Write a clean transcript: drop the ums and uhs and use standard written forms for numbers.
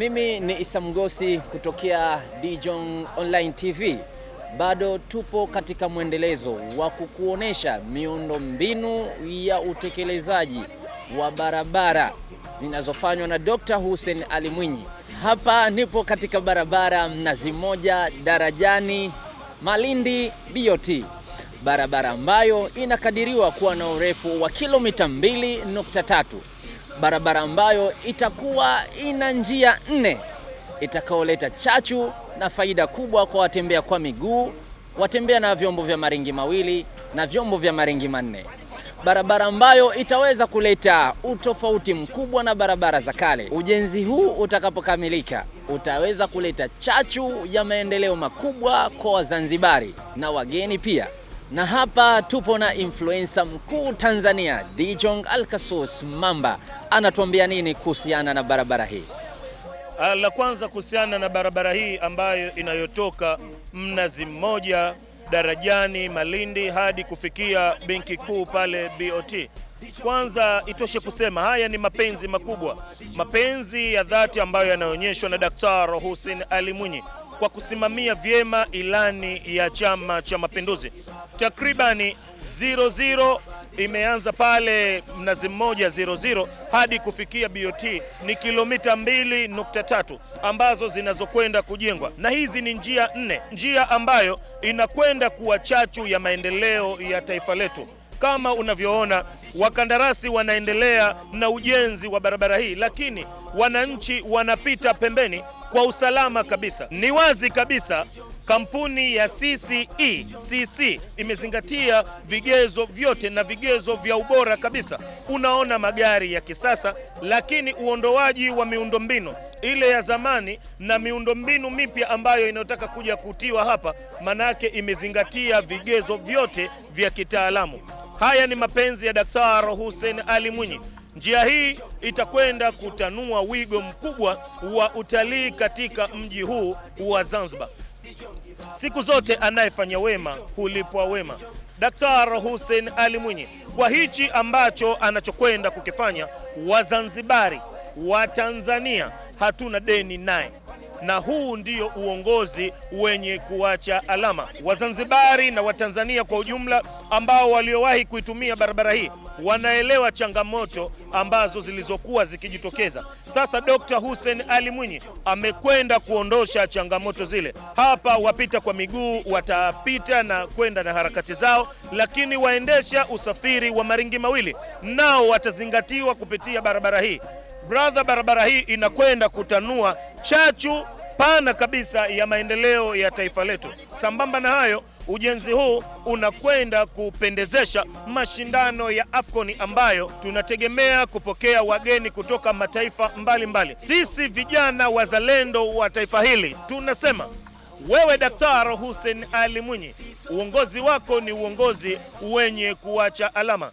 Mimi ni Isa Mgosi kutokea Dijon Online TV. Bado tupo katika mwendelezo wa kukuonesha miundo mbinu ya utekelezaji wa barabara zinazofanywa na Dr. Hussein Ali Mwinyi. Hapa nipo katika barabara Mnazi Mmoja Darajani Malindi BOT. Barabara ambayo inakadiriwa kuwa na urefu wa kilomita 2.3. Barabara ambayo itakuwa ina njia 4 itakaoleta chachu na faida kubwa kwa watembea kwa miguu, watembea na vyombo vya maringi mawili na vyombo vya maringi manne. Barabara ambayo itaweza kuleta utofauti mkubwa na barabara za kale. Ujenzi huu utakapokamilika utaweza kuleta chachu ya maendeleo makubwa kwa Wazanzibari na wageni pia. Na hapa tupo na influencer mkuu Tanzania, Dijon Alkasus Mamba. Anatuambia nini kuhusiana na barabara hii? La kwanza kuhusiana na barabara hii ambayo inayotoka Mnazi Mmoja Darajani Malindi hadi kufikia benki kuu pale BOT. Kwanza itoshe kusema haya ni mapenzi makubwa, mapenzi ya dhati ambayo yanaonyeshwa na Daktari Hussein Ali Mwinyi kwa kusimamia vyema ilani ya Chama cha Mapinduzi. Takribani 00 imeanza pale Mnazi Mmoja 00 hadi kufikia BOT ni kilomita 2.3 ambazo zinazokwenda kujengwa, na hizi ni njia 4, njia ambayo inakwenda kuwa chachu ya maendeleo ya taifa letu. Kama unavyoona wakandarasi wanaendelea na ujenzi wa barabara hii, lakini wananchi wanapita pembeni kwa usalama kabisa. Ni wazi kabisa kampuni ya CC imezingatia vigezo vyote na vigezo vya ubora kabisa. Unaona magari ya kisasa, lakini uondoaji wa miundombinu ile ya zamani na miundombinu mipya ambayo inataka kuja kutiwa hapa, manake imezingatia vigezo vyote vya kitaalamu. Haya ni mapenzi ya Daktari Hussein Ali Mwinyi. Njia hii itakwenda kutanua wigo mkubwa wa utalii katika mji huu wa Zanzibar. Siku zote anayefanya wema hulipwa wema. Daktari Hussein Ali Mwinyi kwa hichi ambacho anachokwenda kukifanya, Wazanzibari wa Tanzania hatuna deni naye, na huu ndio uongozi wenye kuacha alama. Wazanzibari na Watanzania kwa ujumla ambao waliowahi kuitumia barabara hii wanaelewa changamoto ambazo zilizokuwa zikijitokeza. Sasa Dr. Hussein Ali Mwinyi amekwenda kuondosha changamoto zile. Hapa wapita kwa miguu watapita na kwenda na harakati zao, lakini waendesha usafiri wa maringi mawili nao watazingatiwa kupitia barabara hii. Brother, barabara hii inakwenda kutanua chachu pana kabisa ya maendeleo ya taifa letu. Sambamba na hayo, ujenzi huu unakwenda kupendezesha mashindano ya AFCON ambayo tunategemea kupokea wageni kutoka mataifa mbalimbali. Sisi vijana wazalendo wa taifa hili tunasema, wewe Daktari Hussein Ali Mwinyi, uongozi wako ni uongozi wenye kuacha alama.